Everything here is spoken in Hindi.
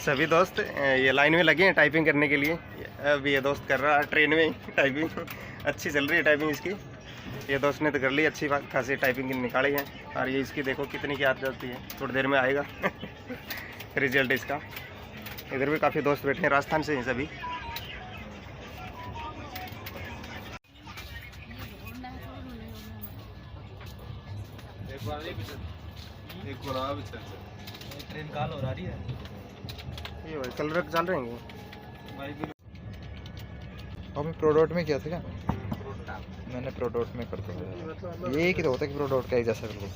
सभी दोस्त ये लाइन में लगे हैं टाइपिंग करने के लिए। अब ये दोस्त कर रहा है ट्रेन में टाइपिंग। अच्छी चल रही है टाइपिंग इसकी। ये दोस्त ने तो कर ली अच्छी बात, खासी टाइपिंग निकाली है। और ये इसकी देखो कितनी की आदत जाती है, थोड़ी देर में आएगा रिजल्ट इसका। इधर भी काफ़ी दोस्त बैठे हैं, राजस्थान से हैं सभी। ट्रेन काल हो रही है, ये भाई कल चल रहे हैं। हमें प्रोडक्ट में किया था क्या? मैंने प्रोडक्ट में कर दिया। ये ही तो होता है कि प्रोडक्ट का ही जैसा बिल्कुल।